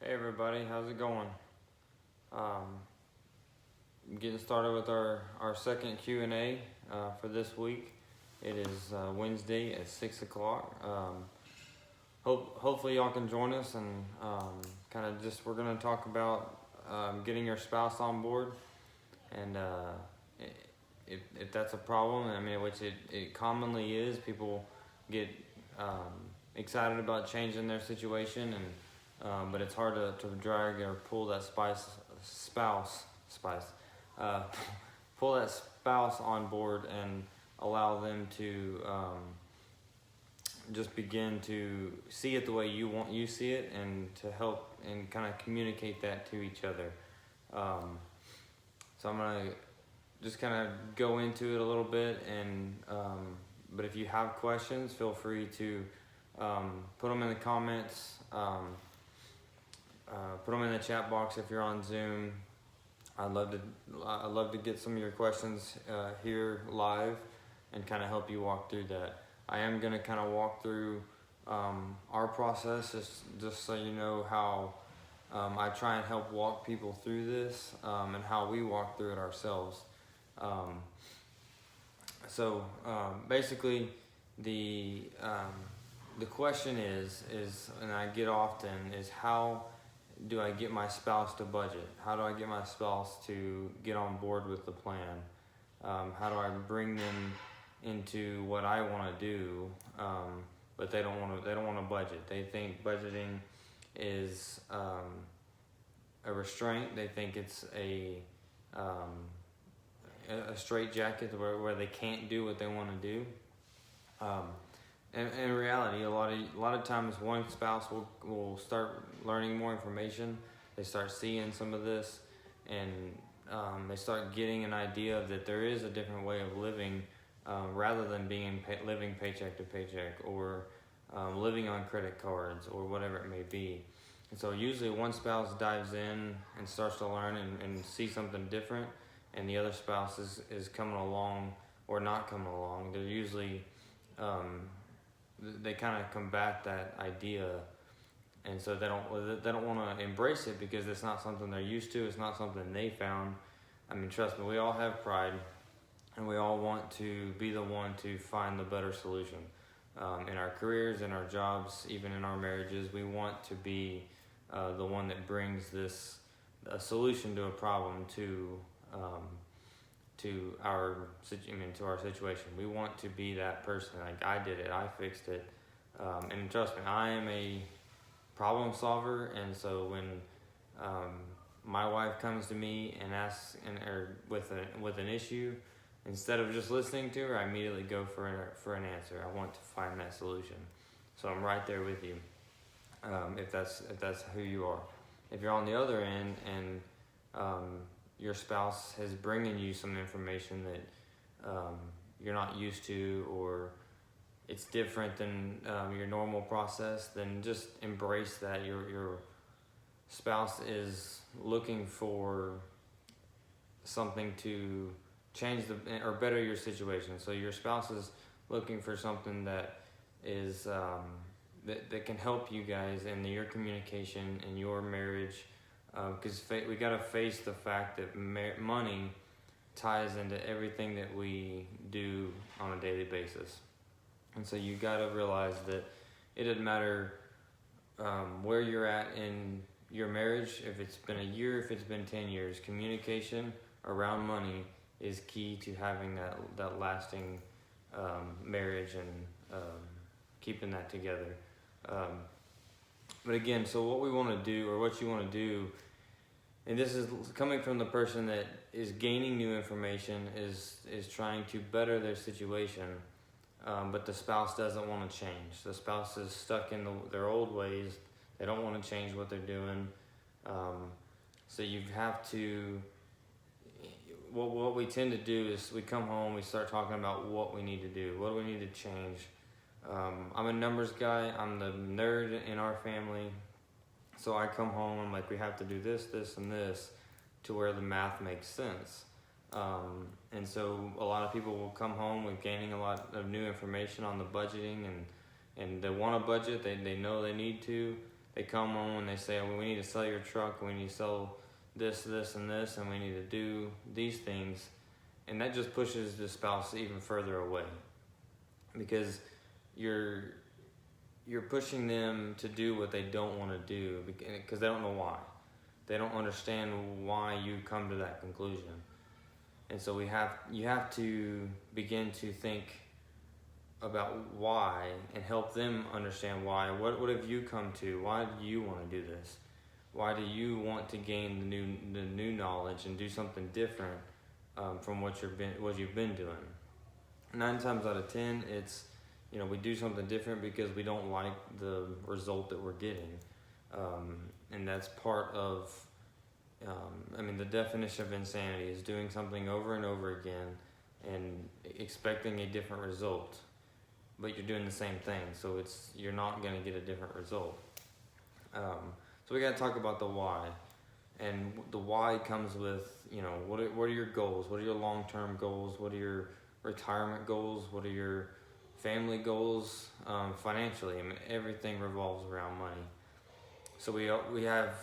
Hey everybody, how's it going? Um, Getting started with our second Q&A for this week. It is Wednesday at 6 o'clock. Hopefully y'all can join us and we're going to talk about getting your spouse on board. And if that's a problem, which it commonly is, people get excited about changing their situation, but it's hard to drag or pull that pull that spouse on board and allow them to just begin to see it the way you see it, and to help and kind of communicate that to each other. So I'm gonna just kind of go into it a little bit, and but if you have questions, feel free to put them in the comments. Put them in the chat box if you're on Zoom. I'd love to get some of your questions here live and kind of help you walk through that. I am going to kind of walk through our process just so you know how I try and help walk people through this, and how we walk through it ourselves. Basically the question is, and I get often, is how do I get my spouse to budget? How do I get my spouse to get on board with the plan? How do I bring them into what I want to do? But they don't want to budget. They think budgeting is a restraint. They think it's a straitjacket where they can't do what they want to do. And in reality, a lot of times one spouse will start learning more information. They start seeing some of this, and they start getting an idea of that there is a different way of living, rather than living paycheck to paycheck, or living on credit cards, or whatever it may be. And so usually one spouse dives in and starts to learn and see something different, and the other spouse is coming along or not coming along. They're usually they kind of combat that idea, and so they don't want to embrace it because it's not something they're used to. It's not something they found. Trust me, we all have pride, and we all want to be the one to find the better solution in our careers, in our jobs, even in our marriages. We want to be the one that brings a solution to a problem to our situation. We want to be that person. Like, I did it, I fixed it, and trust me, I am a problem solver. And so when my wife comes to me and asks with an issue, instead of just listening to her, I immediately go for an answer. I want to find that solution, so I'm right there with you. If that's who you are. If you're on the other end and your spouse is bringing you some information that you're not used to, or it's different than your normal process, then just embrace that. Your spouse is looking for something to change or better your situation. So your spouse is looking for something that is that can help you guys in your communication, in your marriage. Because we got to face the fact that money ties into everything that we do on a daily basis. And so you got to realize that it doesn't matter where you're at in your marriage. If it's been a year, if it's been 10 years, communication around money is key to having that lasting marriage and keeping that together. But again, so what we want to do, or what you want to do, and this is coming from the person that is gaining new information, is trying to better their situation, but the spouse doesn't want to change. The spouse is stuck in their old ways. They don't want to change what they're doing. So you have to, what we tend to do is we come home, we start talking about what we need to do. What do we need to change? I'm a numbers guy. I'm the nerd in our family. So I come home, I'm like, we have to do this, this, and this to where the math makes sense. And so a lot of people will come home with gaining a lot of new information on the budgeting, and they want to budget. They know they need to. they come home and they say, well, we need to sell your truck, we need to sell this, this, and this, and we need to do these things. And that just pushes the spouse even further away, because you're pushing them to do what they don't want to do because they don't know why. They don't understand why you come to that conclusion. And so you have to begin to think about why and help them understand why. What have you come to? Why do you want to do this? Why do you want to gain the new knowledge and do something different from what you've been doing? 9 times out of 10, it's, we do something different because we don't like the result that we're getting, and that's part of. The definition of insanity is doing something over and over again and expecting a different result, but you're doing the same thing, so you're not going to get a different result. So we got to talk about the why, and the why comes with, what are your goals? What are your long-term goals? What are your retirement goals? What are your family goals? Financially, everything revolves around money. So we have,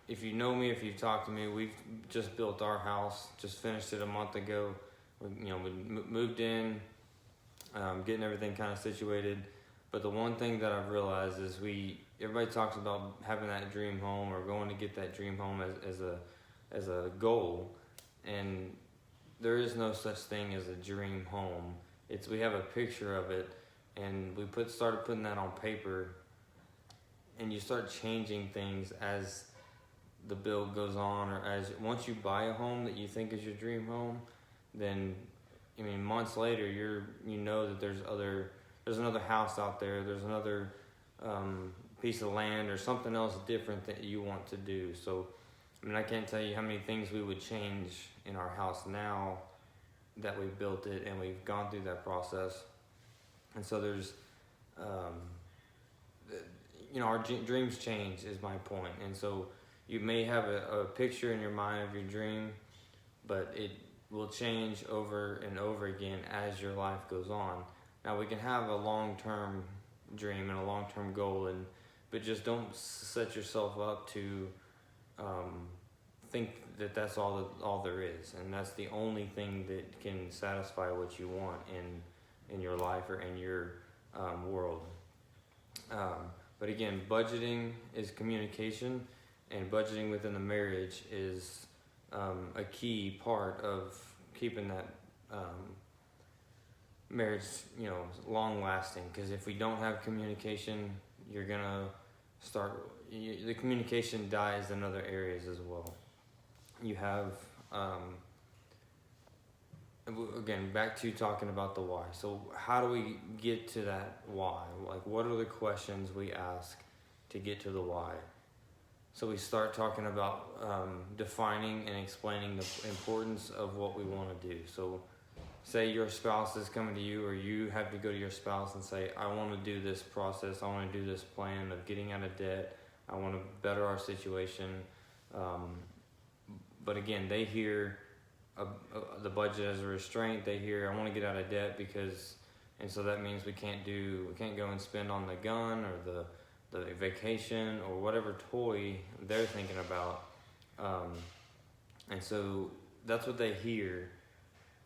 if you know me, if you've talked to me, we've just built our house, just finished it a month ago. We moved in, getting everything kind of situated. But the one thing that I've realized is everybody talks about having that dream home or going to get that dream home as a goal, and there is no such thing as a dream home. We have a picture of it, and we started putting that on paper, and you start changing things as the build goes on, or once you buy a home that you think is your dream home, then months later you know that there's another house out there, there's another piece of land or something else different that you want to do. So I can't tell you how many things we would change in our house now that we've built it and we've gone through that process. And so there's our dreams change is my point. And so you may have a picture in your mind of your dream, but it will change over and over again as your life goes on. Now, we can have a long-term dream and a long-term goal, but just don't set yourself up to think that that's all there is, and that's the only thing that can satisfy what you want in your life or in your world. But again, budgeting is communication, and budgeting within the marriage is a key part of keeping that marriage, long lasting. Because if we don't have communication, you're gonna the communication dies in other areas as well. You have, again, back to talking about the why. So how do we get to that why? Like, what are the questions we ask to get to the why? So we start talking about defining and explaining the importance of what we want to do. So say your spouse is coming to you, or you have to go to your spouse and say, I want to do this process, I want to do this plan of getting out of debt, I want to better our situation. But again, they hear the budget as a restraint. They hear, I want to get out of debt and so that means we can't go and spend on the gun or the vacation or whatever toy they're thinking about. And so that's what they hear.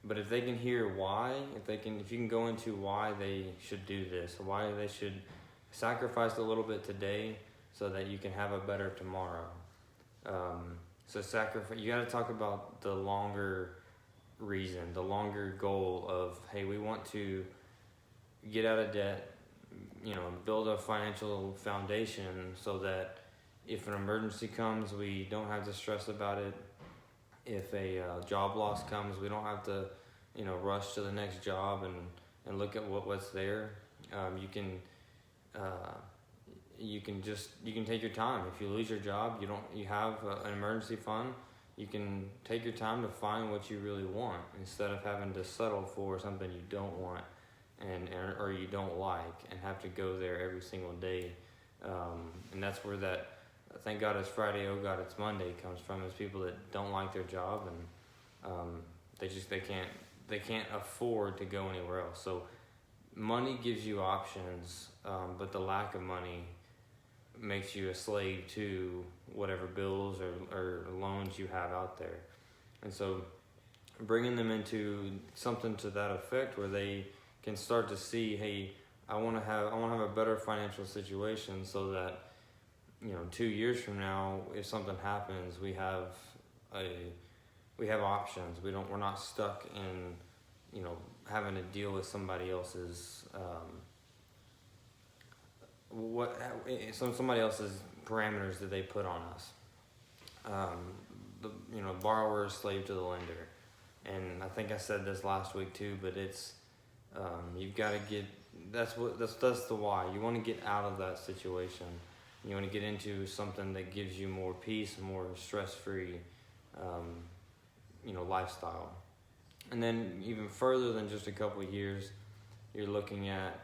But if they can hear why, if you can go into why they should do this, why they should sacrifice a little bit today so that you can have a better tomorrow. So sacrifice, you got to talk about the longer reason, the longer goal of, hey, we want to get out of debt, build a financial foundation so that if an emergency comes, we don't have to stress about it. If a job loss comes, we don't have to, rush to the next job and look at what's there. You can take your time. If you lose your job, you have an emergency fund. You can take your time to find what you really want instead of having to settle for something you don't want or you don't like and have to go there every single day. And that's where that thank God it's Friday, oh God it's Monday comes from, is people that don't like their job and they can't afford to go anywhere else. So money gives you options, but the lack of money makes you a slave to whatever bills or loans you have out there. And so bringing them into something to that effect where they can start to see, hey, I want to have a better financial situation, so that 2 years from now, if something happens, we have options. We're not stuck in having to deal with somebody else's somebody else's parameters that they put on us. The borrower is slave to the lender, and I think I said this last week too. But it's you've got to get that's the why. You want to get out of that situation. You want to get into something that gives you more peace, more stress-free, lifestyle. And then even further than just a couple of years, you're looking at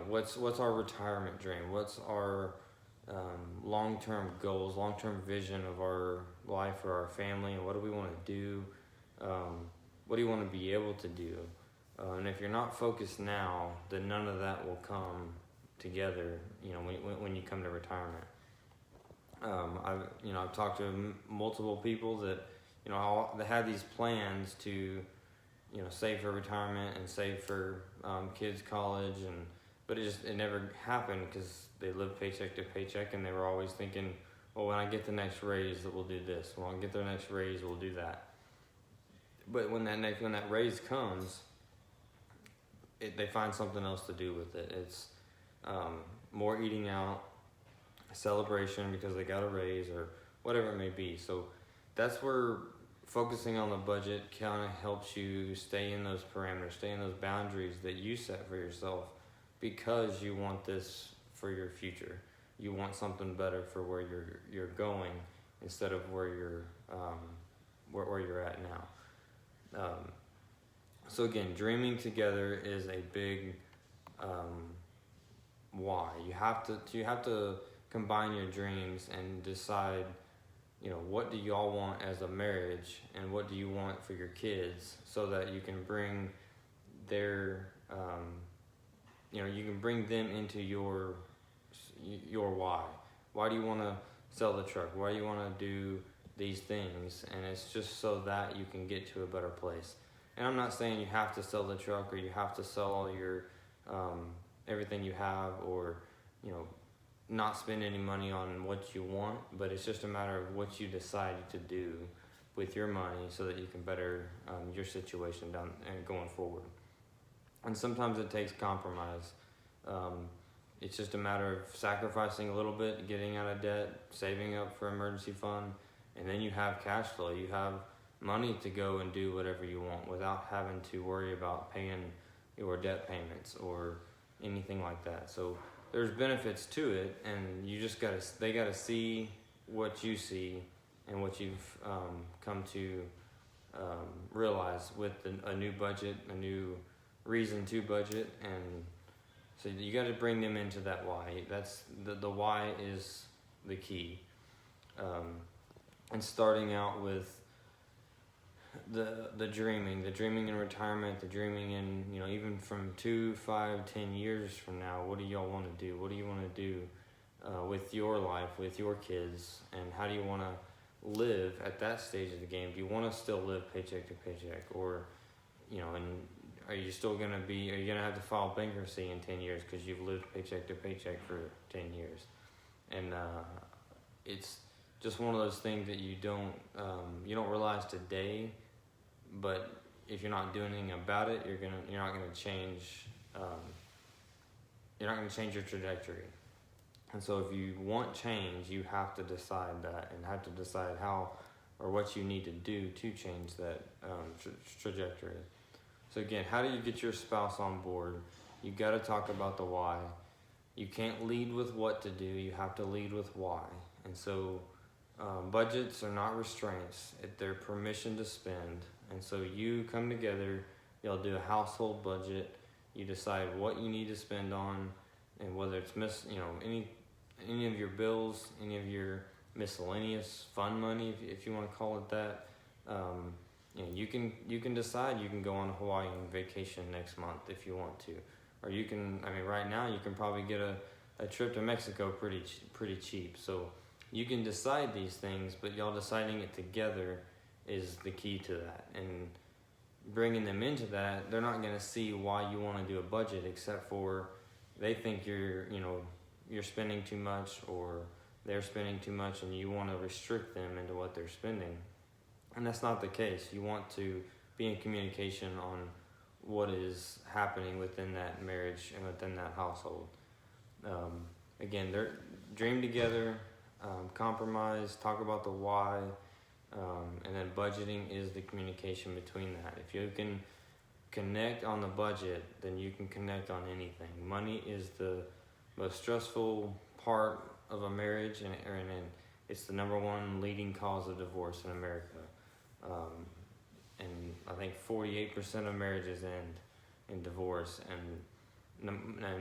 what's our retirement dream? What's our long-term goals, long-term vision of our life or our family, and what do we want to do? What do you want to be able to do? And if you're not focused now, then none of that will come together. When you come to retirement. I've talked to multiple people that they have these plans to save for retirement and save for kids' college, but it never happened because they lived paycheck to paycheck, and they were always thinking, well, when I get the next raise, we'll do this. When I get the next raise, we'll do that. But when that raise comes, they find something else to do with it. It's more eating out, celebration because they got a raise, or whatever it may be. So that's where focusing on the budget kind of helps you stay in those parameters, stay in those boundaries that you set for yourself, because you want this for your future. You want something better for where you're going instead of where you're at now. So again, dreaming together is a big why. You have to combine your dreams and decide, what do y'all want as a marriage, and what do you want for your kids, so that you can bring their you can bring them into your why. Why do you want to sell the truck? Why do you want to do these things? And it's just so that you can get to a better place. And I'm not saying you have to sell the truck, or you have to sell all your everything you have, or not spend any money on what you want, but it's just a matter of what you decide to do with your money, so that you can better your situation down and going forward. And sometimes it takes compromise. It's just a matter of sacrificing a little bit, getting out of debt, saving up for emergency fund, and then you have cash flow. You have money to go and do whatever you want without having to worry about paying your debt payments or anything like that. So there's benefits to it, and you just they gotta see what you see and what you've come to realize with a new budget, a new reason to budget. And so you got to bring them into that why. That's the why is the key. And starting out with the dreaming in retirement, the dreaming in, even from 2, 5, 10 years from now, what do y'all want to do? What do you want to do with your life, with your kids, and how do you want to live at that stage of the game? Do you want to still live paycheck to paycheck, or, and are you gonna have to file bankruptcy in 10 years because you've lived paycheck to paycheck for 10 years? And it's just one of those things that you don't realize today, but if you're not doing anything about it, you're not gonna change your trajectory. And so if you want change, you have to decide that, and have to decide how or what you need to do to change that trajectory. So again, how do you get your spouse on board? You got to talk about the why. You can't lead with what to do. You have to lead with why. And so budgets are not restraints. They're permission to spend. And so you come together, y'all do a household budget. You decide what you need to spend on, and whether it's any of your bills, any of your miscellaneous fun money, if you want to call it that. You can decide you can go on a Hawaiian vacation next month if you want to, or right now you can probably get a trip to Mexico pretty cheap. So you can decide these things, but y'all deciding it together is the key to that. And bringing them into that, they're not going to see why you want to do a budget, except for they think you're spending too much, or they're spending too much, and you want to restrict them into what they're spending. And that's not the case. You want to be in communication on what is happening within that marriage and within that household. Again, they're dream together, compromise, talk about the why, and then budgeting is the communication between that. If you can connect on the budget, then you can connect on anything. Money is the most stressful part of a marriage, and it's the number one leading cause of divorce in America. And I think 48% of marriages end in divorce, and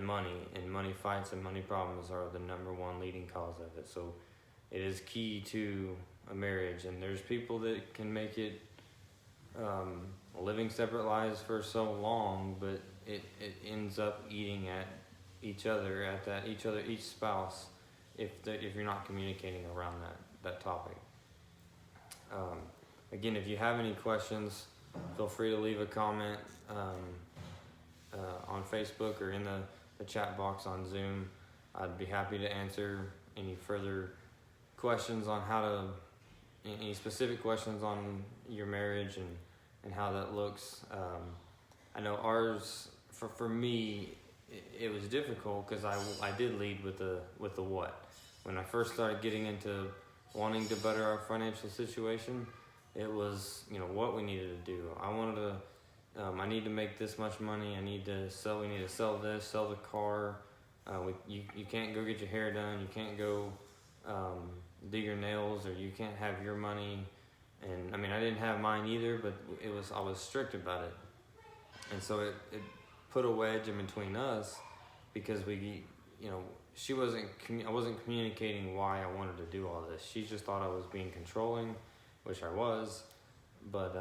money fights and money problems are the number one leading cause of it. So it is key to a marriage, and there's people that can make it living separate lives for so long, but it ends up eating at each spouse if you're not communicating around that topic. Again, if you have any questions, feel free to leave a comment on Facebook or in the chat box on Zoom. I'd be happy to answer any further questions on any specific questions on your marriage and how that looks. I know ours, for me, it was difficult because I did lead with the what. When I first started getting into wanting to better our financial situation, it was, what we needed to do. I wanted to, I need to make this much money. We need to sell this, sell the car. You can't go get your hair done. You can't go do your nails, or you can't have your money. And I didn't have mine either, but I was strict about it. And so it put a wedge in between us, because I wasn't communicating why I wanted to do all this. She just thought I was being controlling, which I was, but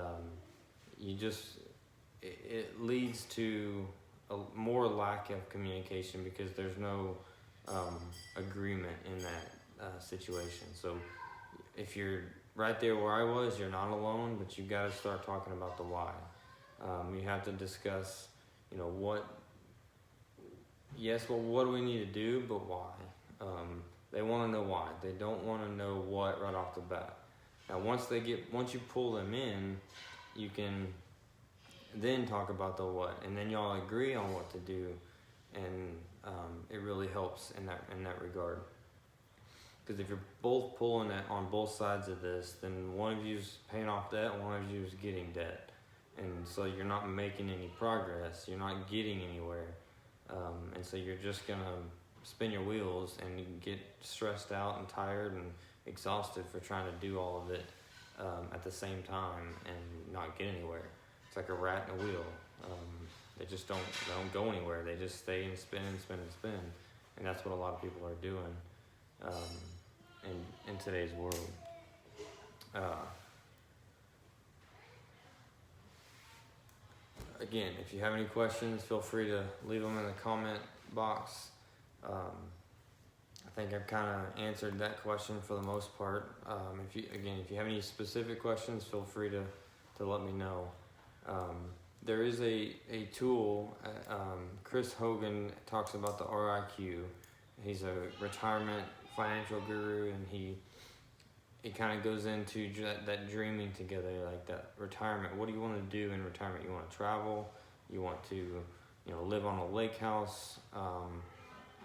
it leads to a more lack of communication, because there's no agreement in that situation. So if you're right there where I was, you're not alone, but you got to start talking about the why. You have to discuss, what do we need to do, but why? They want to know why. They don't want to know what right off the bat. Now, once you pull them in, you can then talk about the what, and then y'all agree on what to do, and it really helps in that regard. Because if you're both pulling it on both sides of this, then one of you's paying off debt, one of you's getting debt, and so you're not making any progress. You're not getting anywhere, and so you're just gonna spin your wheels and get stressed out and tired and exhausted for trying to do all of it at the same time and not get anywhere. It's like a rat in a wheel. They just don't go anywhere. They just stay and spin and spin and spin, and that's what a lot of people are doing in today's world. Again, if you have any questions, feel free to leave them in the comment box. I think I've kind of answered that question for the most part. If you have any specific questions, feel free to let me know. There is a tool. Chris Hogan talks about the RIQ. He's a retirement financial guru, and he kind of goes into that dreaming together, like that retirement. What do you want to do in retirement? You want to travel? You want to, live on a lake house?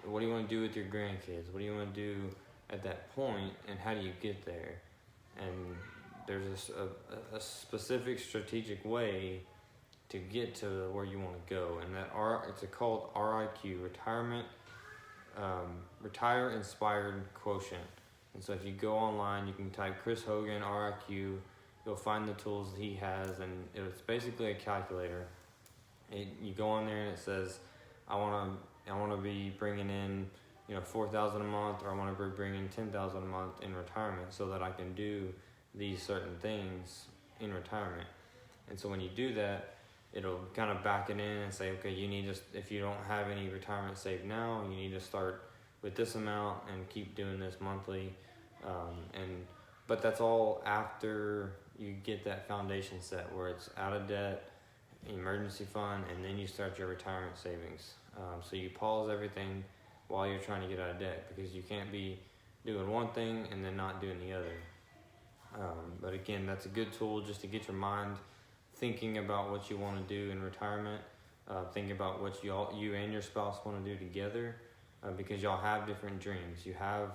What do you want to do with your grandkids? What do you want to do at that point, and how do you get there? And there's a specific strategic way to get to where you want to go, and it's called RIQ, Retire Inspired Quotient. And so if you go online, you can type Chris Hogan RIQ. You'll find the tools that he has, and it's basically a calculator. You go on there and it says, I want to be bringing in $4,000 a month, or I want to be bringing $10,000 a month in retirement, so that I can do these certain things in retirement. And so when you do that, it'll kind of back it in and say, okay, if you don't have any retirement saved now, you need to start with this amount and keep doing this monthly. But that's all after you get that foundation set where it's out of debt, emergency fund, and then you start your retirement savings. So you pause everything while you're trying to get out of debt, because you can't be doing one thing and then not doing the other. But again, that's a good tool just to get your mind thinking about what you want to do in retirement. Thinking about what you and your spouse want to do together, because y'all have different dreams. You have,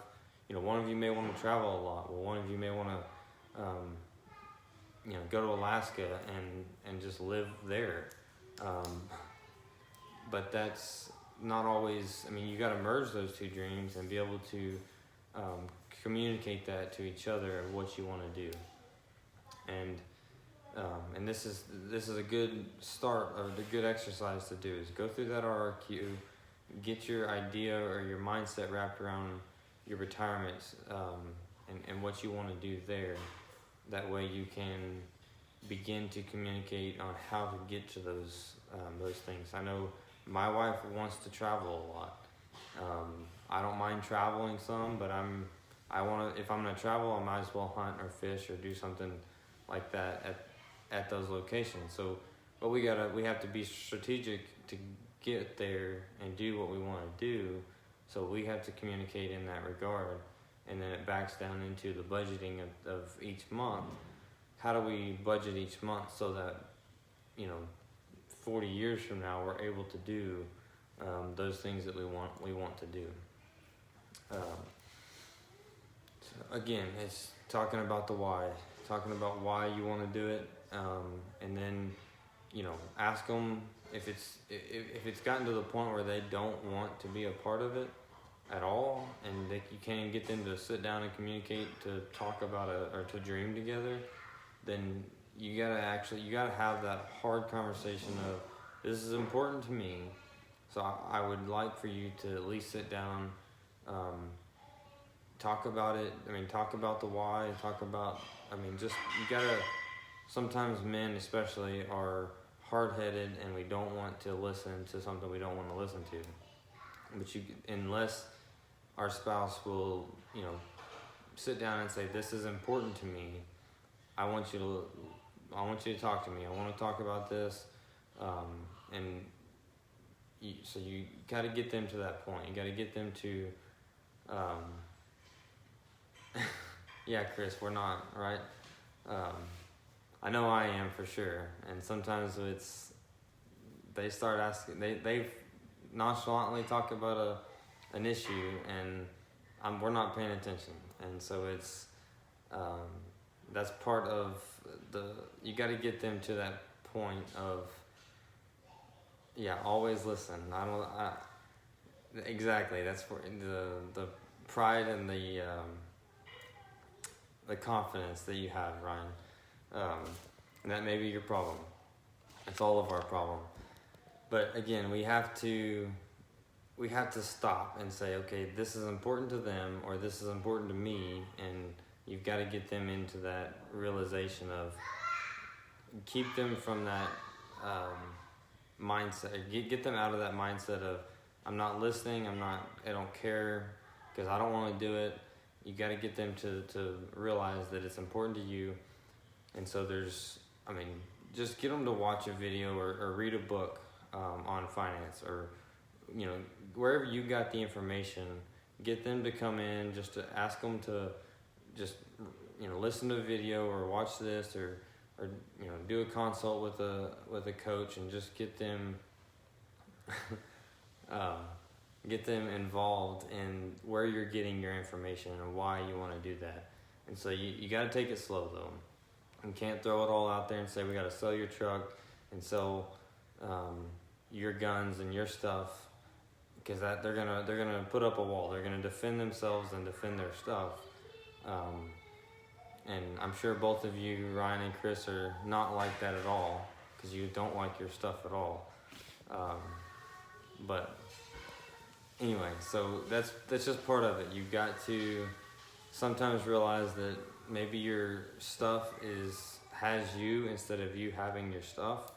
one of you may want to travel a lot. Well, one of you may want to, go to Alaska and just live there. But that's not always. I mean, you got to merge those two dreams and be able to communicate that to each other of what you want to do. And this is a good start, or a good exercise to do, is go through that RRQ, get your idea or your mindset wrapped around your retirement, and what you want to do there. That way you can begin to communicate on how to get to those things. I know my wife wants to travel a lot. I don't mind traveling some, but if I'm gonna travel, I might as well hunt or fish or do something like that at those locations. So, but we have to be strategic to get there and do what we want to do. So we have to communicate in that regard, and then it backs down into the budgeting of each month. How do we budget each month so that 40 years from now we're able to do those things that we want to do. So again, it's talking about the why, talking about why you want to do it, and then ask them if it's gotten to the point where they don't want to be a part of it at all, and you can't even get them to sit down and communicate, to talk about or to dream together. Then you gotta have that hard conversation of, this is important to me, so I would like for you to at least sit down, talk about it. I mean, talk about the why, you gotta, sometimes men especially are hard-headed and we don't want to listen to something we don't want to listen to. But unless our spouse will, sit down and say, this is important to me, I want you to talk to me. I want to talk about this. So you got to get them to that point. You got to get them to, yeah, Chris, we're not, right? I know I am for sure. And sometimes they start asking, they nonchalantly talk about an issue, and we're not paying attention. And so it's, that's part of you got to get them to that point of, always listen. Exactly. That's for the pride and the confidence that you have, Ryan. And that may be your problem. It's all of our problem. But again, we have to stop and say, okay, this is important to them, or this is important to me, and you've got to get them into that realization of, keep them from that mindset, get them out of that mindset of, I'm not listening, I don't care, because I don't want to do it. You got to get them to realize that it's important to you. And so just get them to watch a video or read a book on finance, or wherever you got the information, get them to come in, just to ask them to just listen to a video or watch this, or do a consult with a coach, and just get them involved in where you're getting your information and why you want to do that. And so you got to take it slow though. You can't throw it all out there and say, we got to sell your truck and sell your guns and your stuff, because that they're gonna put up a wall. They're gonna defend themselves and defend their stuff. And I'm sure both of you, Ryan and Chris, are not like that at all, because you don't like your stuff at all. But anyway, so that's just part of it. You've got to sometimes realize that maybe your stuff has you instead of you having your stuff.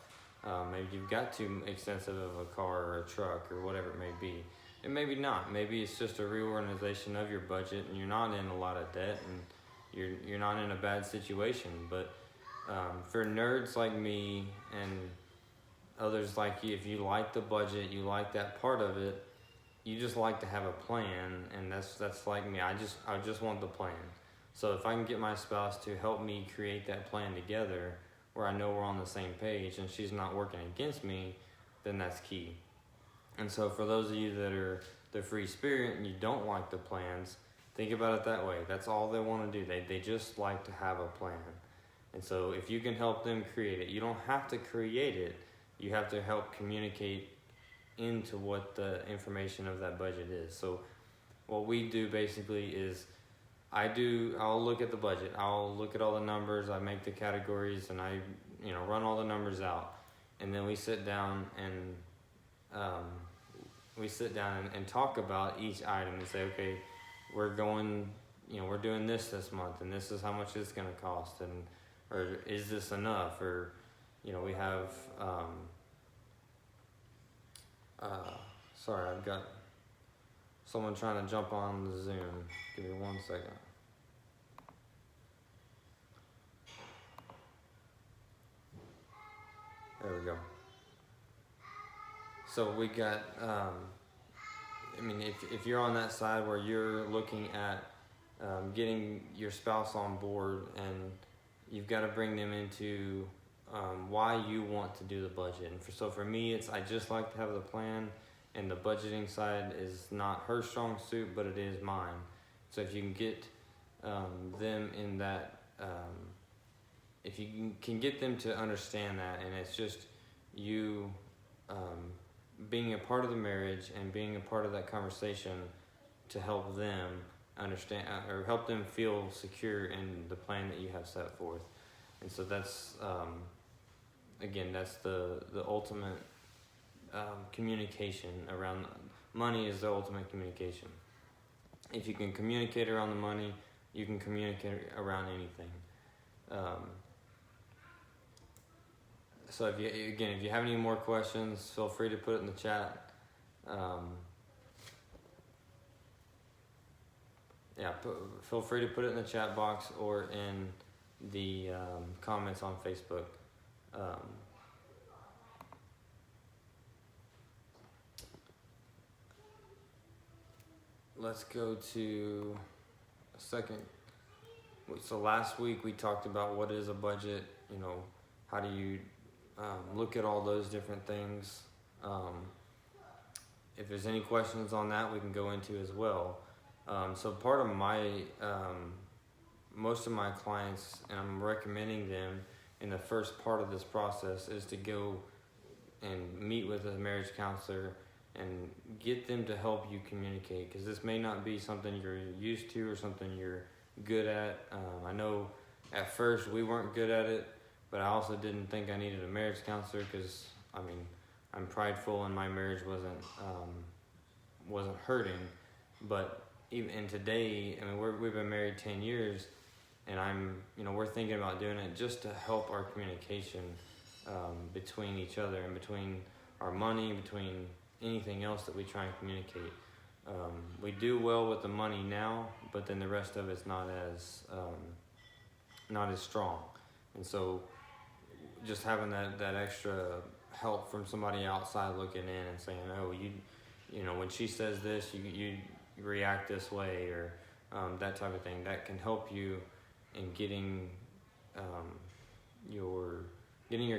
Maybe you've got too expensive of a car or a truck or whatever it may be. And maybe not. Maybe it's just a reorganization of your budget, and you're not in a lot of debt, and you're not in a bad situation. But for nerds like me and others like you, if you like the budget, you like that part of it, you just like to have a plan, and that's like me. I just want the plan. So if I can get my spouse to help me create that plan together, where I know we're on the same page and she's not working against me, then that's key. And so for those of you that are the free spirit and you don't like the plans, think about it that way. That's all they want to do. They just like to have a plan. And so if you can help them create it, you don't have to create it. You have to help communicate into what the information of that budget is. So what we do basically is I'll look at the budget. I'll look at all the numbers. I make the categories and I run all the numbers out. And then we sit down and talk about each item and say, okay, we're doing this month, and this is how much it's going to cost, or is this enough, or we have sorry, I've got someone trying to jump on the Zoom. Give me 1 second. There we go. So we got, if you're on that side where you're looking at getting your spouse on board, and you've got to bring them into why you want to do the budget. And so for me, I just like to have the plan, and the budgeting side is not her strong suit, but it is mine. So if you can get them in that, if you can get them to understand that, and it's just you being a part of the marriage and being a part of that conversation to help them understand or help them feel secure in the plan that you have set forth. And so that's again, that's the ultimate communication around money. Is the ultimate communication. If you can communicate around the money, you can communicate around anything. So if you have any more questions, feel free to put it in the chat. Feel free to put it in the chat box or in the comments on Facebook. Let's go to a second. So last week we talked about what is a budget. How do you look at all those different things. If there's any questions on that, we can go into as well. So part of my, most of my clients, and I'm recommending them in the first part of this process, is to go and meet with a marriage counselor and get them to help you communicate, because this may not be something you're used to or something you're good at. I know at first we weren't good at it, but I also didn't think I needed a marriage counselor because, I'm prideful and my marriage wasn't hurting. But even today, we've been married 10 years, and we're thinking about doing it just to help our communication between each other and between our money, between anything else that we try and communicate. We do well with the money now, but then the rest of it's not as strong. And so just having that extra help from somebody outside looking in and saying, oh, when she says this, you react this way, or that type of thing, that can help you in getting your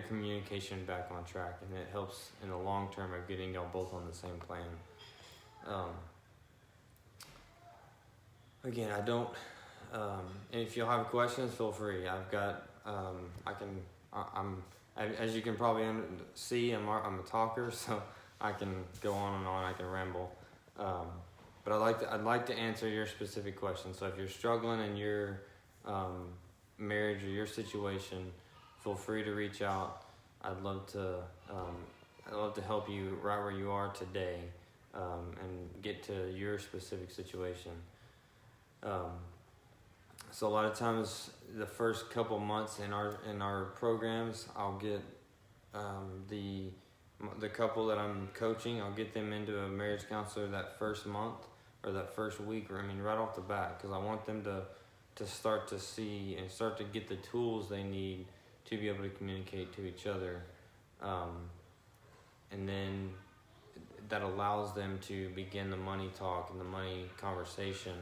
communication back on track, and it helps in the long term of getting y'all both on the same plan. Again, I don't. If you'll have questions, feel free. I've got. As you can probably see, I'm a talker, so I can go on and on. I can ramble. But I'd like to answer your specific questions. So if you're struggling in your marriage or your situation, feel free to reach out. I'd love to help you right where you are today, and get to your specific situation. So a lot of times, the first couple months in our programs, I'll get the the couple that I'm coaching, I'll get them into a marriage counselor that first month or that first week, or I mean right off the bat, because I want them to start to see and start to get the tools they need to be able to communicate to each other, and then that allows them to begin the money talk and the money conversation,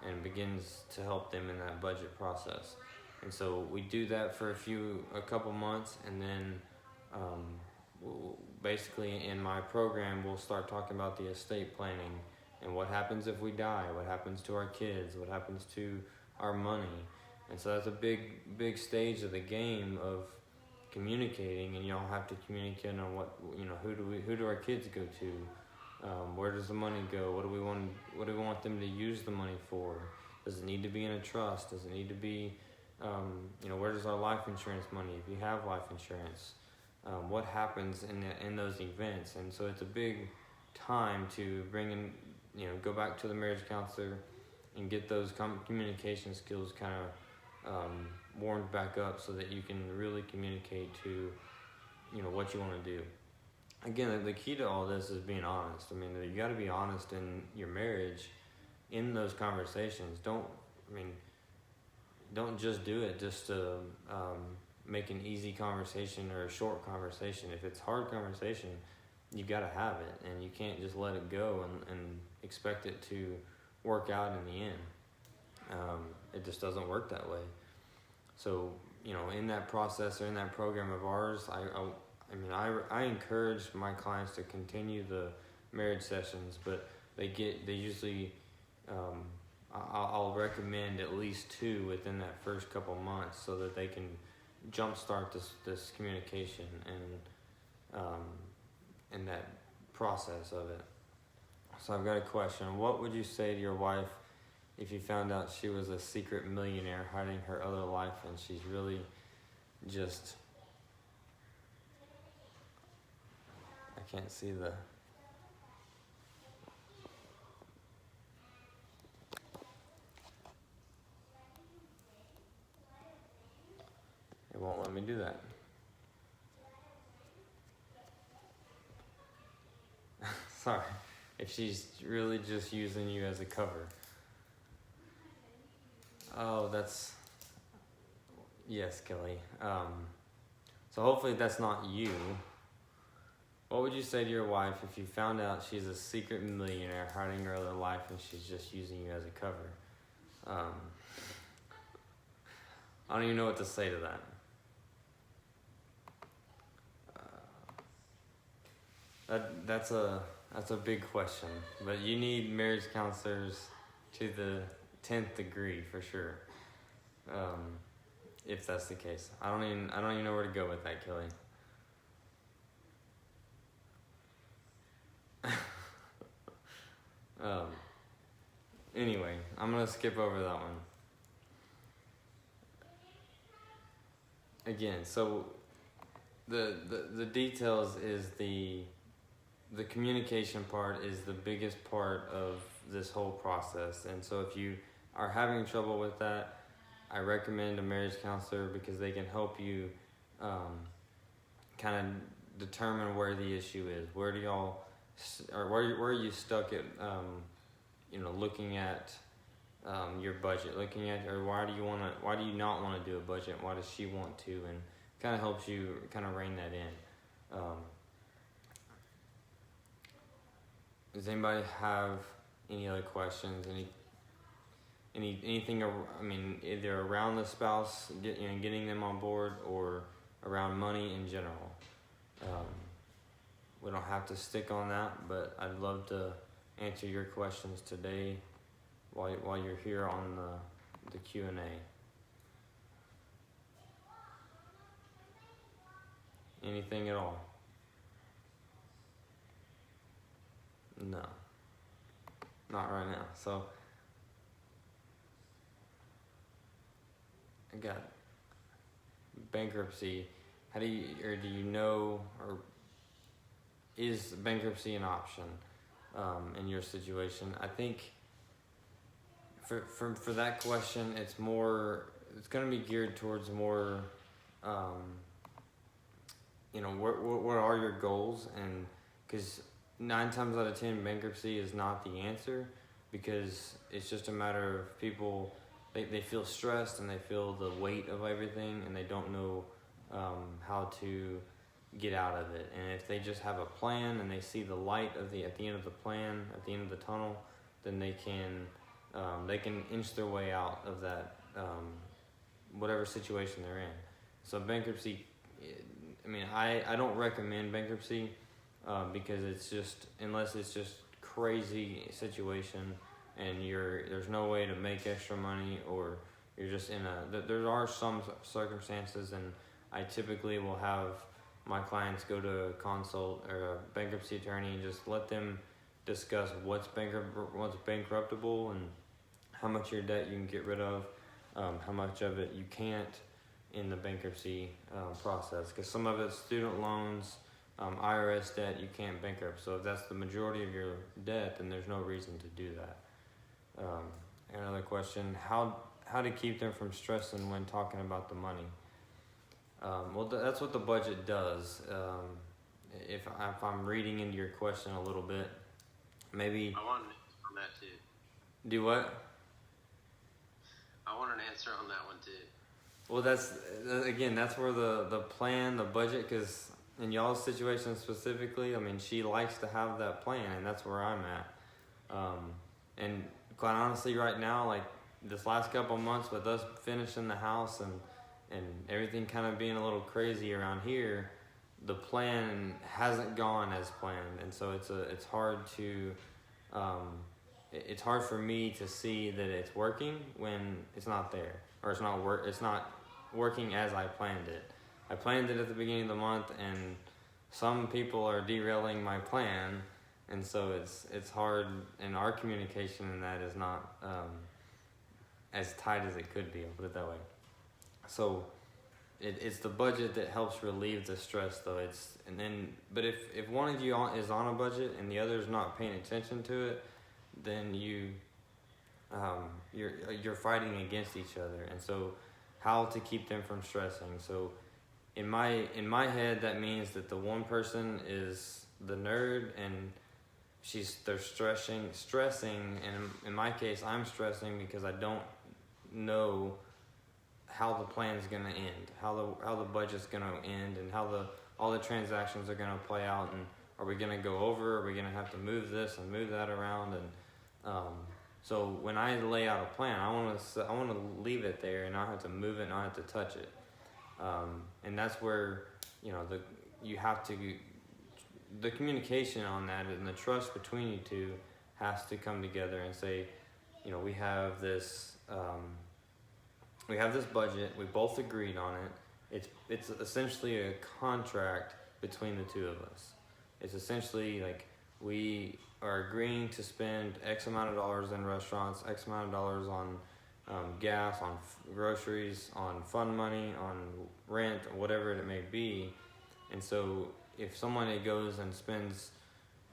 and begins to help them in that budget process. And so we do that for a couple months, and then basically in my program we'll start talking about the estate planning and what happens if we die, what happens to our kids, what happens to our money. And so that's a big stage of the game of communicating, and y'all have to communicate on what, who do our kids go to, where does the money go, what do we want them to use the money for, does it need to be in a trust, does it need to be where does our life insurance money, if you have life insurance, what happens in those events. And so it's a big time to bring in, go back to the marriage counselor and get those communication skills kind of warmed back up, so that you can really communicate to what you want to do. Again, the key to all this is being honest. I mean, you got to be honest in your marriage, in those conversations. Don't just do it just to make an easy conversation or a short conversation. If it's hard conversation, you got to have it, and you can't just let it go and expect it to work out in the end. It just doesn't work that way. So, in that process or in that program of ours, I encourage my clients to continue the marriage sessions, but they usually, I'll recommend at least 2 within that first couple months, so that they can jumpstart this communication and that process of it. So I've got a question. What would you say to your wife if you found out she was a secret millionaire hiding her other life, and she's really just... I can't see the... It won't let me do that. Sorry. If she's really just using you as a cover. Oh, that's... Yes, Kelly. So hopefully that's not you. What would you say to your wife if you found out she's a secret millionaire hiding her other life and she's just using you as a cover? I don't even know what to say to that. That's a big question, but you need marriage counselors to the 10th degree for sure. If that's the case, I don't even know where to go with that, Kelly. Anyway, I'm gonna skip over that one. Again, so the details is the communication part is the biggest part of this whole process. And so if you are having trouble with that, I recommend a marriage counselor, because they can help you kind of determine where the issue is. Where do y'all, or where are you stuck at, looking at your budget, looking at, or why do you not want to do a budget? Why does she want to? And kind of helps you kind of rein that in. Does anybody have any other questions? Anything? Either around the spouse, getting them on board, or around money in general. We don't have to stick on that, but I'd love to answer your questions today while you're here on the Q&A. Anything at all? No, not right now. So I got bankruptcy. How do you know, or is bankruptcy an option in your situation? I think for that question, it's going to be geared towards more, what are your goals, and because 9 times out of 10 bankruptcy is not the answer, because it's just a matter of people, they feel stressed and they feel the weight of everything and they don't know how to get out of it. And if they just have a plan and they see the light at the end of the plan, at the end of the tunnel, then they can inch their way out of that whatever situation they're in. So bankruptcy, I mean, I don't recommend bankruptcy because it's just, unless it's just crazy situation and there's no way to make extra money, or you're just there are some circumstances, and I typically will have my clients go to a consult or a bankruptcy attorney and just let them discuss what's bankruptable and how much of your debt you can get rid of, how much of it you can't in the bankruptcy process, because some of it's student loans, IRS debt you can't bankrupt. So if that's the majority of your debt, then there's no reason to do that. Another question: how to keep them from stressing when talking about the money? Well, that's what the budget does. If I'm reading into your question a little bit, maybe I want an answer on that too. Do what? I want an answer on that one too. Well, that's where the plan, the budget, because in y'all's situation specifically, I mean, she likes to have that plan, and that's where I'm at. And quite honestly, right now, like this last couple months with us finishing the house and everything kind of being a little crazy around here, the plan hasn't gone as planned, and so it's hard for me to see that it's working when it's not there, or it's not working as I planned it. I planned it at the beginning of the month, and some people are derailing my plan, and so it's hard, and our communication in that is not as tight as it could be. I'll put it that way. So it's the budget that helps relieve the stress, though. But if one of you is on a budget and the other is not paying attention to it, then you're fighting against each other. And so, how to keep them from stressing? So, in my head, that means that the one person is the nerd and they're stressing, and in my case, I'm stressing because I don't know how the plan's gonna end, how the budget's gonna end, and how all the transactions are gonna play out, and are we gonna go over? Are we gonna have to move this and move that around? And so when I lay out a plan, I want to leave it there, and not have to move it, not have to touch it. And that's where the communication on that and the trust between you two has to come together and say, we have this budget, we both agreed on it. It's essentially a contract between the two of us. It's essentially like we are agreeing to spend X amount of dollars in restaurants, X amount of dollars on gas, on groceries, on fund money, on rent, whatever it may be. And so if someone goes and spends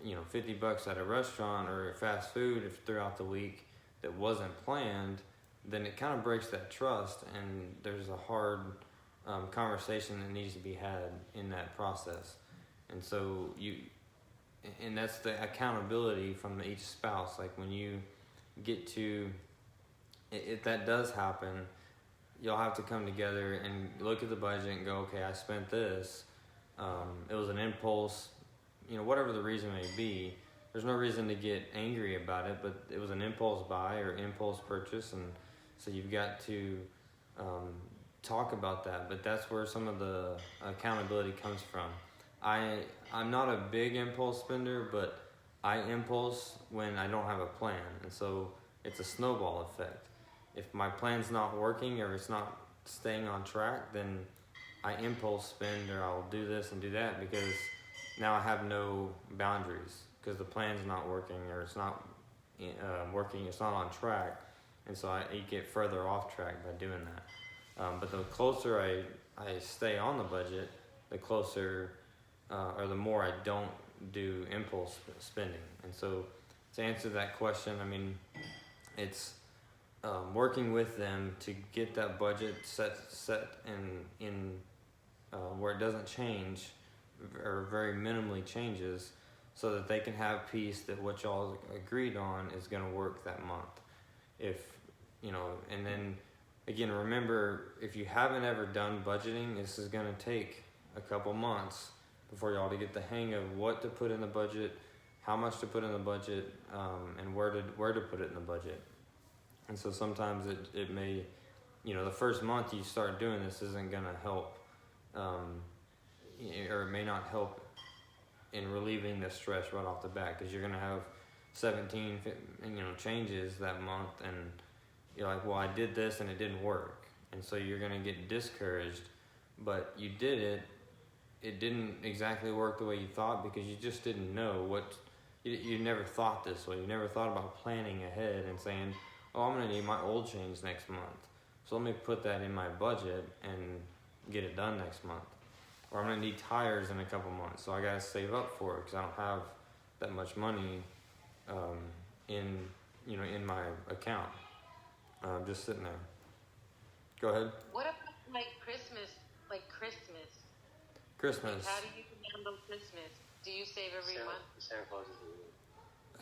$50 at a restaurant or fast food throughout the week that wasn't planned, then it kind of breaks that trust, and there's a hard conversation that needs to be had in that process. And so and that's the accountability from each spouse. Like when you get to, if that does happen, you'll have to come together and look at the budget and go, okay, I spent this. It was an impulse, whatever the reason may be. There's no reason to get angry about it, but it was an impulse buy or impulse purchase, and so you've got to talk about that. But that's where some of the accountability comes from. I'm not a big impulse spender, but I impulse when I don't have a plan, and so it's a snowball effect. If my plan's not working or it's not staying on track, then I impulse spend, or I'll do this and do that, because now I have no boundaries, because the plan's not working, or it's not working, it's not on track, and so I get further off track by doing that. But the closer I stay on the budget, the closer or the more I don't do impulse spending. And so to answer that question, I mean, it's working with them to get that budget set in where it doesn't change or very minimally changes, so that they can have peace that what y'all agreed on is going to work that month. If and then again, remember, if you haven't ever done budgeting, this is going to take a couple months before y'all to get the hang of what to put in the budget, how much to put in the budget, and where to put it in the budget. And so sometimes it may, the first month you start doing this isn't going to help, or it may not help in relieving the stress right off the bat, because you're going to have 17 changes that month, and you're like, well, I did this and it didn't work, and so you're going to get discouraged. But you did it, it didn't exactly work the way you thought, because you just didn't know what you never thought this way. You never thought about planning ahead and saying, oh, I'm going to need my oil change next month, so let me put that in my budget and get it done next month. Or I'm going to need tires in a couple months, so I got to save up for it, because I don't have that much money in my account, just sitting there. Go ahead. What about Christmas? Christmas. How do you handle Christmas? Do you save every month? Santa Claus is real.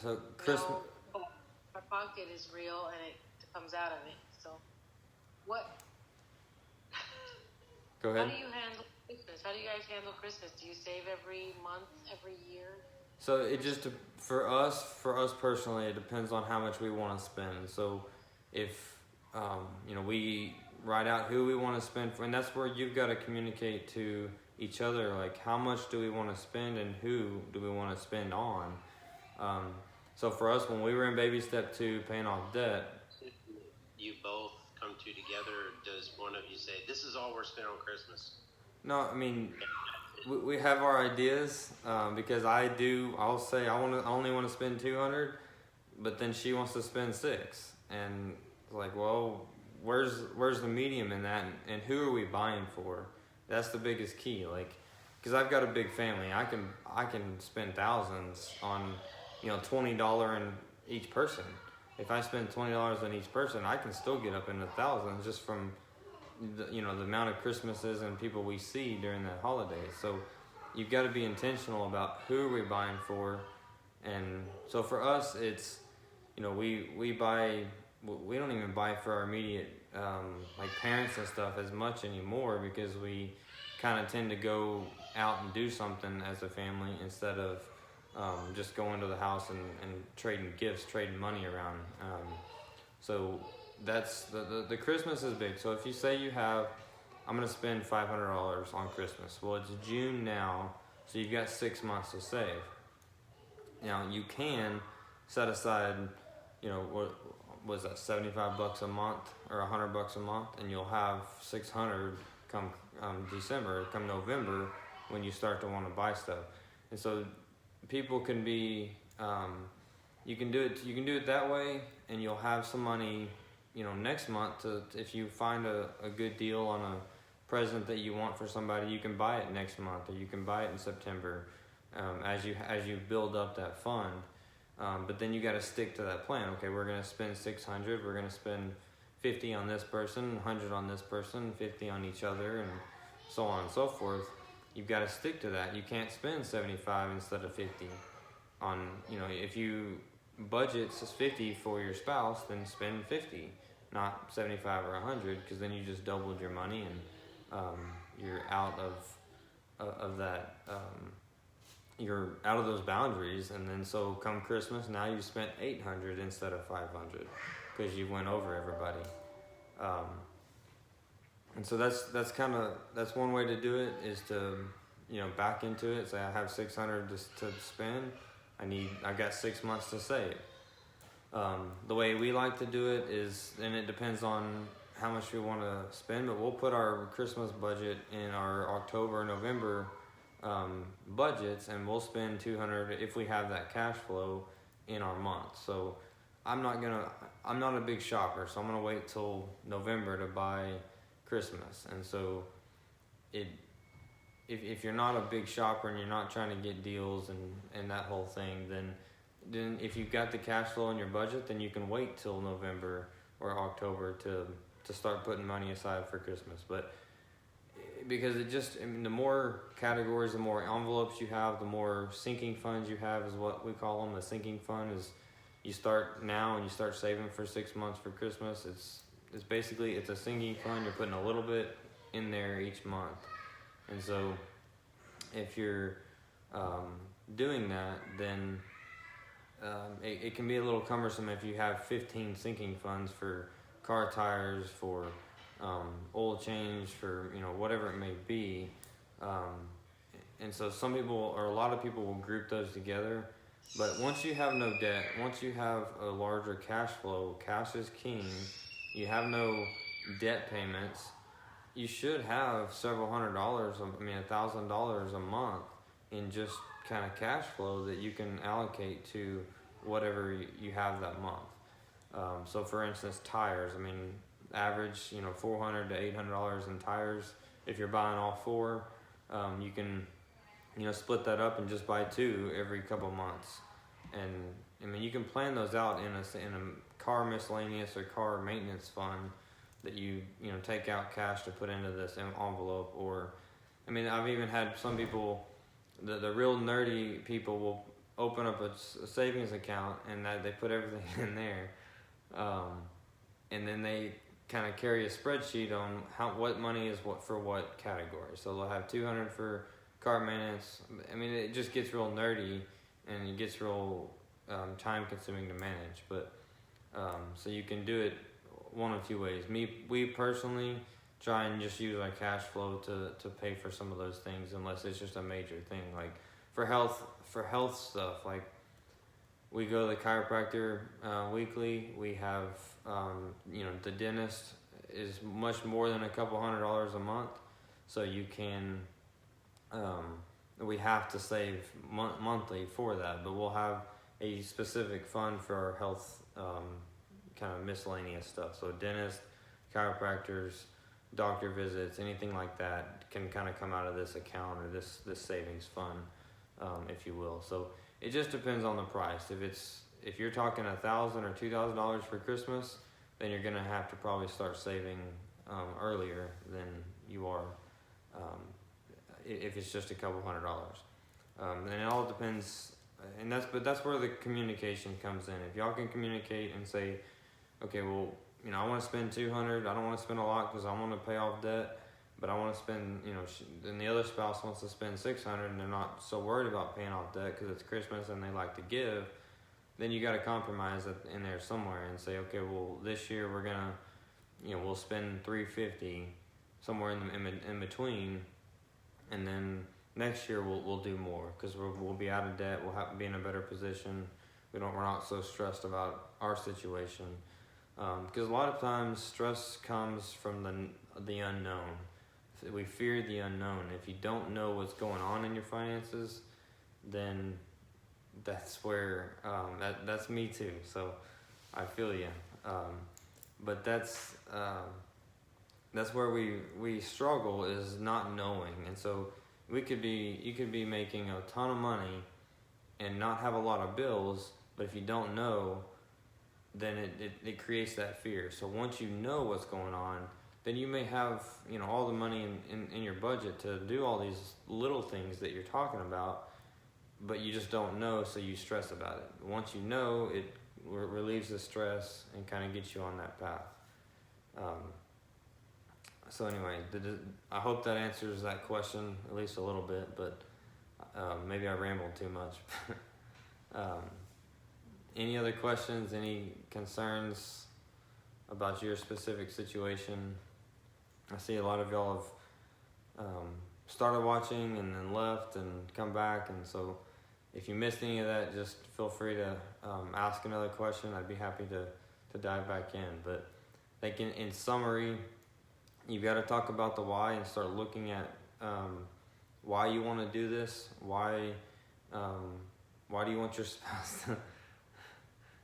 So Christmas. No, but our pocket is real and it comes out of it. So, what? Go ahead. How do you handle Christmas? How do you guys handle Christmas? Do you save every month, every year? So it just, for us personally, it depends on how much we want to spend. So if we write out who we want to spend for, and that's where you've got to communicate to each other, like, how much do we want to spend and who do we want to spend on. So for us, when we were in baby step 2, paying off debt, You both come to together, or does one of you say, this is all we're spending on Christmas? no, I mean, we have our ideas, because I'll say I only want to spend 200, but then she wants to spend 6, and like, well, where's the medium in that, and who are we buying for? That's the biggest key, like, because I've got a big family. I can spend thousands on $20 in each person. If I spend $20 on each person, I can still get up into thousands just from the amount of Christmases and people we see during the holidays. So you've got to be intentional about who are we buying for. And so for us, it's we don't even buy for our immediate like parents and stuff as much anymore, because we kind of tend to go out and do something as a family instead of just going to the house and trading gifts, trading money around. So that's the Christmas is big. So if you say I'm going to spend $500 on Christmas. Well, it's June now, so you've got 6 months to save. Now you can set aside, what was that, $75 a month or $100 a month, and you'll have $600 come December, come November, when you start to want to buy stuff. And so people can be, you can do it that way, and you'll have some money, next month if you find a good deal on a present that you want for somebody, you can buy it next month, or you can buy it in September, as you build up that fund. But then you got to stick to that plan. Okay, we're going to spend 600. We're going to spend 50 on this person, 100 on this person, 50 on each other, and so on and so forth. You've got to stick to that. You can't spend 75 instead of 50 on, if you budget 50 for your spouse, then spend 50, not 75 or 100, because then you just doubled your money, and you're out of that. You're out of those boundaries, and then so come Christmas, now you spent 800 instead of 500 because you went over everybody. And so that's one way to do it, is to back into it. Say I have 600 to spend. I got 6 months to save. The way we like to do it is, and it depends on how much we want to spend, but we'll put our Christmas budget in our October, November budgets, and we'll spend 200 if we have that cash flow in our month. So I'm not a big shopper, so I'm gonna wait till November to buy Christmas. And so if you're not a big shopper and you're not trying to get deals and that whole thing, then if you've got the cash flow in your budget, then you can wait till November or October to start putting money aside for Christmas. But because I mean, the more categories, the more envelopes you have, the more sinking funds you have is what we call them. The sinking fund is you start now and you start saving for 6 months for Christmas. It's basically, it's a sinking fund. You're putting a little bit in there each month. And so if you're doing that, then it can be a little cumbersome if you have 15 sinking funds for car tires, for oil change, for whatever it may be. And so some people, or a lot of people, will group those together. But once you have no debt, once you have a larger cash flow, cash is king, you have no debt payments, you should have several $100s, $1,000 a month in just kind of cash flow that you can allocate to whatever you have that month. So for instance, tires, average, $400 to $800 in tires. If you're buying all four, you can, split that up and just buy two every couple months. And you can plan those out in a car miscellaneous or car maintenance fund that you take out cash to put into this envelope. Or, I've even had some people, the real nerdy people will open up a savings account and that they put everything in there. And then they kind of carry a spreadsheet on what money is what for what category. So they'll have $200 for car maintenance. It just gets real nerdy and it gets real time consuming to manage. But so you can do it one of two ways. We personally try and just use our cash flow to pay for some of those things, unless it's just a major thing. Like for health stuff, like we go to the chiropractor weekly. We have the dentist is much more than a couple $100s a month, so you can we have to save monthly for that, but we'll have a specific fund for our health kind of miscellaneous stuff. So dentist, chiropractors, doctor visits, anything like that can kind of come out of this account or this savings fund, if you will. So it just depends on the price. If you're talking $1,000 or $2,000 for Christmas, then you're gonna have to probably start saving earlier than you are if it's just a couple $100s. And it all depends, but that's where the communication comes in. If y'all can communicate and say, okay, well, I want to spend $200. I don't want to spend a lot because I want to pay off debt, but I want to spend, then the other spouse wants to spend $600 and they're not so worried about paying off debt because it's Christmas and they like to give. Then you got to compromise in there somewhere and say, okay, well, this year we're gonna, we'll spend $350 somewhere in between, and then next year we'll do more because we'll be out of debt. We'll be in a better position. We're not so stressed about our situation. Because a lot of times stress comes from the unknown. We fear the unknown. If you don't know what's going on in your finances, then that's where that's me too. So I feel you. But that's where we struggle, is not knowing. And so you could be making a ton of money and not have a lot of bills, but if you don't know, then it creates that fear. So once you know what's going on, then you may have all the money in your budget to do all these little things that you're talking about, but you just don't know, so you stress about it. Once you know, it relieves the stress and kind of gets you on that path. So anyway, I hope that answers that question at least a little bit, but maybe I rambled too much. Any other questions, any concerns about your specific situation? I see a lot of y'all have started watching and then left and come back, and so if you missed any of that, just feel free to ask another question. I'd be happy to dive back in. But I think in summary, you've got to talk about the why and start looking at why you want to do this. Why do you want your spouse to...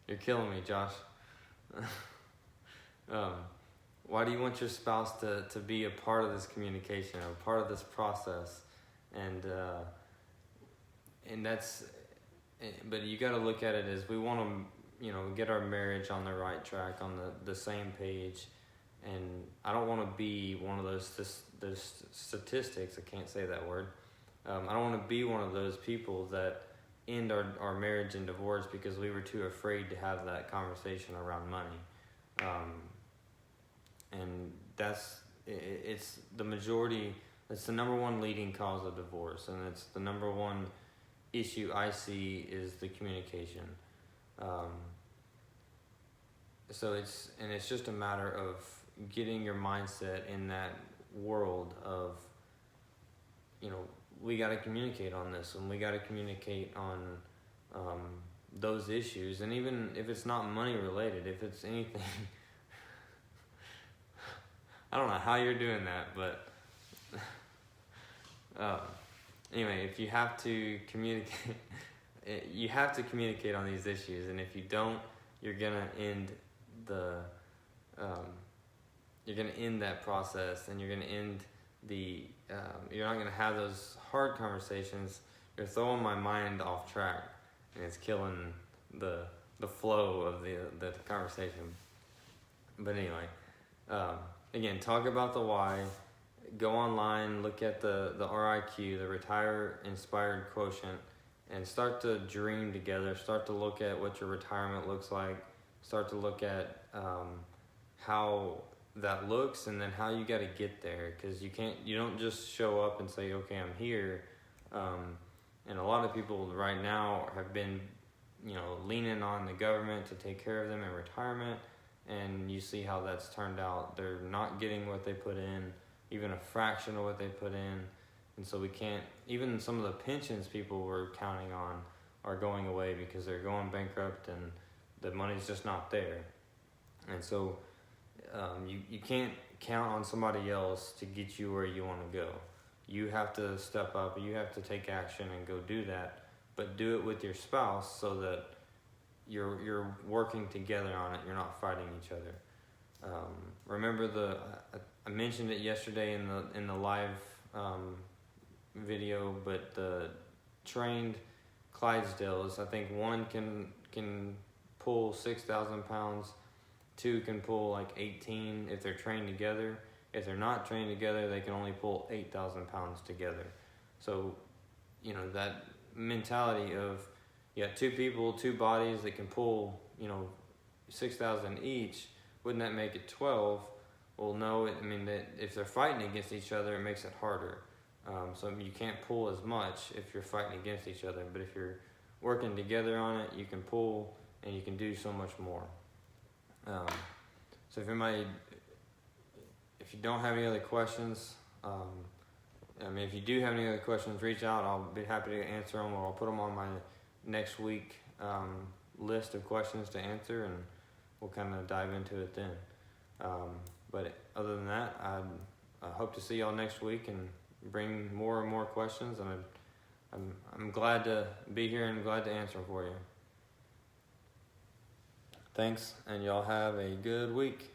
You're killing me, Josh. Why do you want your spouse to be a part of this communication, or a part of this process? And that's, but you got to look at it as we want to, get our marriage on the right track, on the same page. and I don't want to be one of those statistics. I can't say that word. I don't want to be one of those people that end our marriage in divorce because we were too afraid to have that conversation around money. And it's the majority. It's the number one leading cause of divorce, and it's the number one issue I see is the communication. So it's just a matter of getting your mindset in that world of, we got to communicate on this, and we got to communicate on those issues, and even if it's not money related, if it's anything. I don't know how you're doing that, but anyway, if you have to communicate, you have to communicate on these issues, and if you don't, you're gonna end that process, and you're gonna end you're not gonna have those hard conversations. You're throwing my mind off track, and it's killing the flow of the conversation. But anyway, again, talk about the why. Go online, look at the RIQ, the Retire Inspired Quotient, and start to dream together. Start to look at what your retirement looks like. Start to look at how that looks, and then how you got to get there. Because you don't just show up and say, okay, I'm here. And a lot of people right now have been, leaning on the government to take care of them in retirement, and you see how that's turned out. They're not getting what they put in, even a fraction of what they put in, and so we can't. Even some of the pensions people were counting on are going away because they're going bankrupt, and the money's just not there. And so you can't count on somebody else to get you where you want to go. You have to step up, you have to take action and go do that, but do it with your spouse so that you're working together on it. You're not fighting each other. Remember I mentioned it yesterday in the live video, but the trained Clydesdales, I think one can pull 6,000 pounds, two can pull like 18 if they're trained together. If they're not trained together, they can only pull 8,000 pounds together. So, that mentality of, two people, two bodies that can pull, 6,000 each, wouldn't that make it 12? Well, no, that if they're fighting against each other, it makes it harder. So you can't pull as much if you're fighting against each other, but if you're working together on it, you can pull and you can do so much more. So if you don't have any other questions, if you do have any other questions, reach out. I'll be happy to answer them, or I'll put them on my next week list of questions to answer, and we'll kind of dive into it then. But other than that, I hope to see y'all next week and bring more and more questions, and I'm glad to be here and glad to answer for you. Thanks, and y'all have a good week.